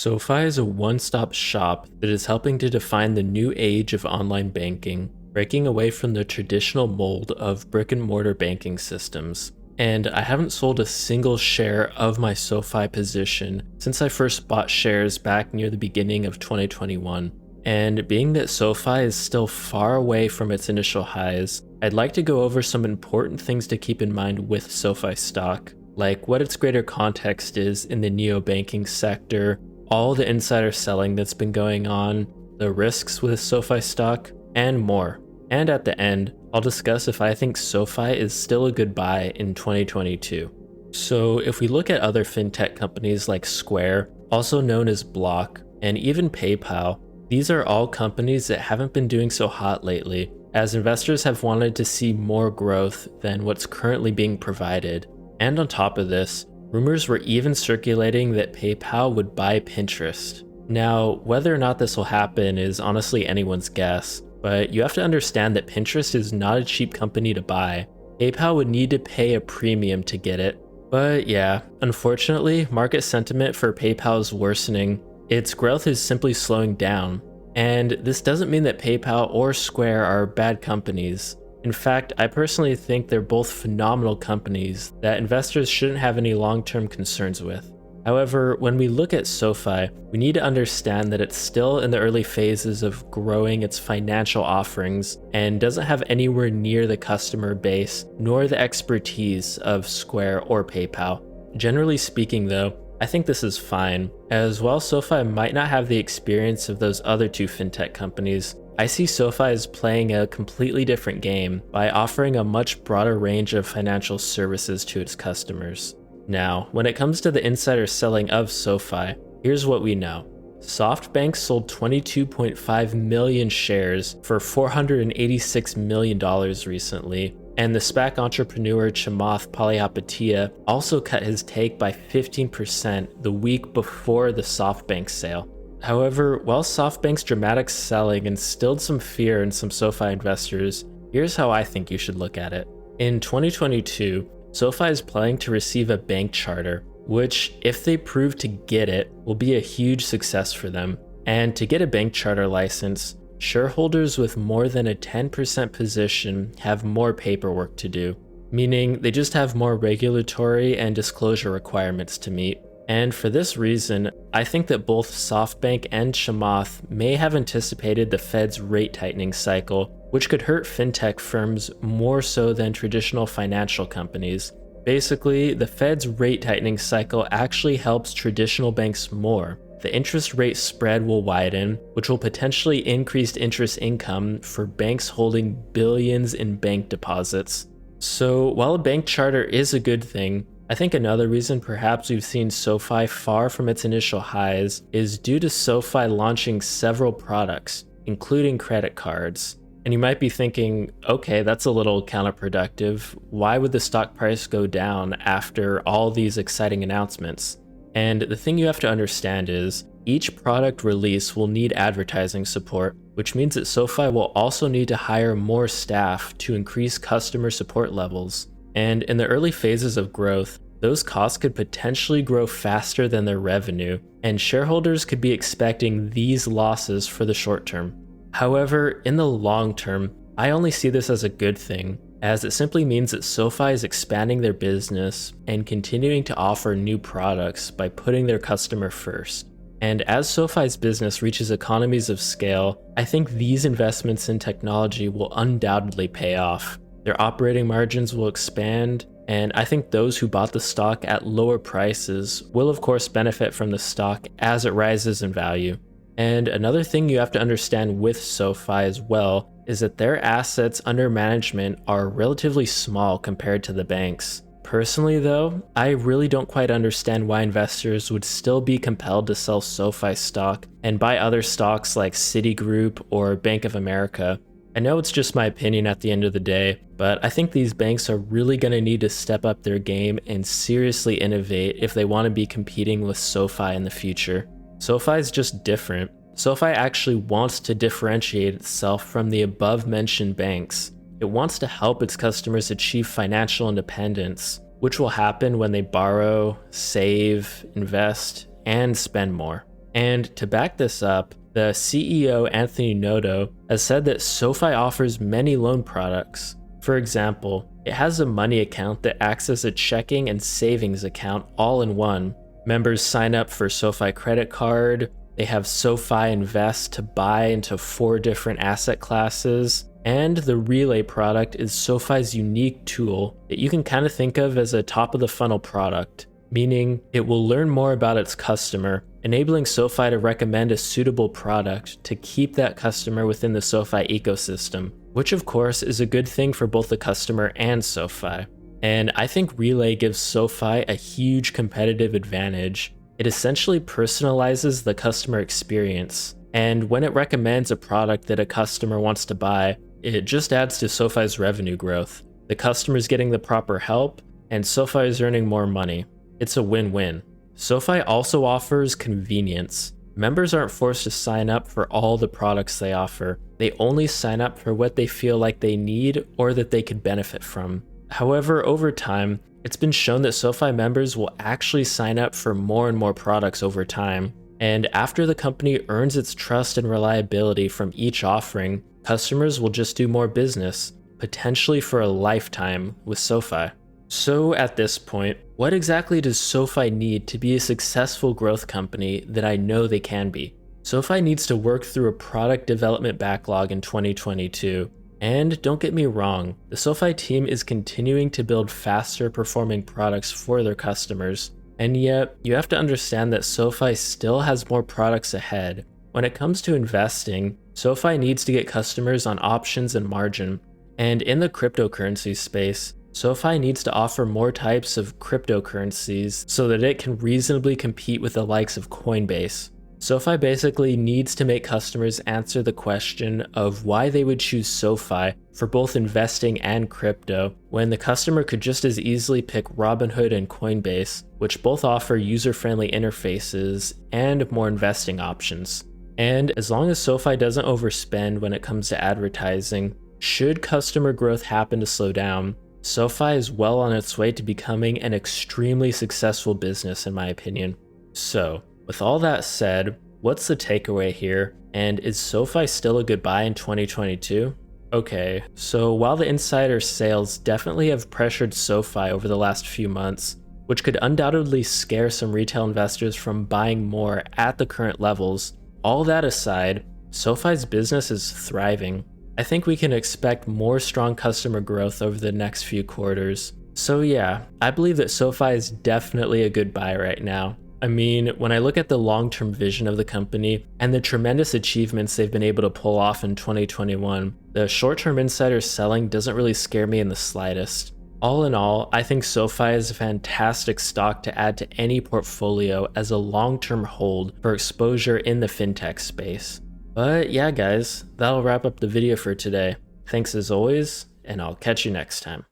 SoFi is a one-stop shop that is helping to define the new age of online banking, breaking away from the traditional mold of brick-and-mortar banking systems. And I haven't sold a single share of my SoFi position since I first bought shares back near the beginning of 2021. And being that SoFi is still far away from its initial highs, I'd like to go over some important things to keep in mind with SoFi stock, like what its greater context is in the neobanking sector, all the insider selling that's been going on, the risks with SoFi stock, and more. And at the end, I'll discuss if I think SoFi is still a good buy in 2022. So if we look at other fintech companies like Square, also known as Block, and even PayPal, these are all companies that haven't been doing so hot lately, as investors have wanted to see more growth than what's currently being provided. And on top of this, rumors were even circulating that PayPal would buy Pinterest. Now, whether or not this will happen is honestly anyone's guess, but you have to understand that Pinterest is not a cheap company to buy. PayPal would need to pay a premium to get it. But yeah, unfortunately, market sentiment for PayPal is worsening. Its growth is simply slowing down. And this doesn't mean that PayPal or Square are bad companies. In fact, I personally think they're both phenomenal companies that investors shouldn't have any long-term concerns with. However, when we look at SoFi, we need to understand that it's still in the early phases of growing its financial offerings and doesn't have anywhere near the customer base nor the expertise of Square or PayPal. Generally speaking though, I think this is fine, as while SoFi might not have the experience of those other two fintech companies, I see SoFi as playing a completely different game by offering a much broader range of financial services to its customers. Now, when it comes to the insider selling of SoFi, here's what we know. SoftBank sold 22.5 million shares for $486 million recently, and the SPAC entrepreneur Chamath Palihapitiya also cut his take by 15% the week before the SoftBank sale. However, while SoftBank's dramatic selling instilled some fear in some SoFi investors, here's how I think you should look at it. In 2022, SoFi is planning to receive a bank charter, which, if they prove to get it, will be a huge success for them. And to get a bank charter license, shareholders with more than a 10% position have more paperwork to do, meaning they just have more regulatory and disclosure requirements to meet. And for this reason, I think that both SoftBank and Chamath may have anticipated the Fed's rate tightening cycle, which could hurt fintech firms more so than traditional financial companies. Basically, the Fed's rate tightening cycle actually helps traditional banks more. The interest rate spread will widen, which will potentially increase interest income for banks holding billions in bank deposits. So while a bank charter is a good thing, I think another reason perhaps we've seen SoFi far from its initial highs is due to SoFi launching several products, including credit cards. And you might be thinking, okay, that's a little counterproductive. Why would the stock price go down after all these exciting announcements? And the thing you have to understand is, each product release will need advertising support, which means that SoFi will also need to hire more staff to increase customer support levels. And in the early phases of growth, those costs could potentially grow faster than their revenue, and shareholders could be expecting these losses for the short term. However, in the long term, I only see this as a good thing, as it simply means that SoFi is expanding their business and continuing to offer new products by putting their customer first. And as SoFi's business reaches economies of scale, I think these investments in technology will undoubtedly pay off. Their operating margins will expand, and I think those who bought the stock at lower prices will of course benefit from the stock as it rises in value. And another thing you have to understand with SoFi as well is that their assets under management are relatively small compared to the banks. Personally though, I really don't quite understand why investors would still be compelled to sell SoFi stock and buy other stocks like Citigroup or Bank of America. I know it's just my opinion at the end of the day, but I think these banks are really going to need to step up their game and seriously innovate if they want to be competing with SoFi in the future. SoFi is just different. SoFi actually wants to differentiate itself from the above-mentioned banks. It wants to help its customers achieve financial independence, which will happen when they borrow, save, invest, and spend more. And to back this up, the CEO Anthony Noto has said that SoFi offers many loan products. For example, it has a money account that acts as a checking and savings account all in one. Members sign up for SoFi credit card, they have SoFi Invest to buy into 4 different asset classes, and the Relay product is SoFi's unique tool that you can kind of think of as a top of the funnel product, meaning it will learn more about its customer, enabling SoFi to recommend a suitable product to keep that customer within the SoFi ecosystem, which of course is a good thing for both the customer and SoFi. And I think Relay gives SoFi a huge competitive advantage. It essentially personalizes the customer experience, and when it recommends a product that a customer wants to buy, it just adds to SoFi's revenue growth. The customer's getting the proper help, and SoFi is earning more money. It's a win-win. SoFi also offers convenience. Members aren't forced to sign up for all the products they offer. They only sign up for what they feel like they need or that they could benefit from. However, over time, it's been shown that SoFi members will actually sign up for more and more products over time. And after the company earns its trust and reliability from each offering, customers will just do more business, potentially for a lifetime with SoFi. So at this point, what exactly does SoFi need to be a successful growth company that I know they can be? SoFi needs to work through a product development backlog in 2022. And don't get me wrong, the SoFi team is continuing to build faster performing products for their customers. And yet, you have to understand that SoFi still has more products ahead. When it comes to investing, SoFi needs to get customers on options and margin. And in the cryptocurrency space, SoFi needs to offer more types of cryptocurrencies so that it can reasonably compete with the likes of Coinbase. SoFi basically needs to make customers answer the question of why they would choose SoFi for both investing and crypto, when the customer could just as easily pick Robinhood and Coinbase, which both offer user-friendly interfaces and more investing options. And as long as SoFi doesn't overspend when it comes to advertising, should customer growth happen to slow down, SoFi is well on its way to becoming an extremely successful business in my opinion. So, with all that said, what's the takeaway here? And is SoFi still a good buy in 2022? Okay, so while the insider sales definitely have pressured SoFi over the last few months, which could undoubtedly scare some retail investors from buying more at the current levels, all that aside, SoFi's business is thriving. I think we can expect more strong customer growth over the next few quarters. So yeah, I believe that SoFi is definitely a good buy right now. I mean, when I look at the long-term vision of the company and the tremendous achievements they've been able to pull off in 2021, the short-term insider selling doesn't really scare me in the slightest. All in all, I think SoFi is a fantastic stock to add to any portfolio as a long-term hold for exposure in the fintech space. But yeah guys, that'll wrap up the video for today. Thanks as always, and I'll catch you next time.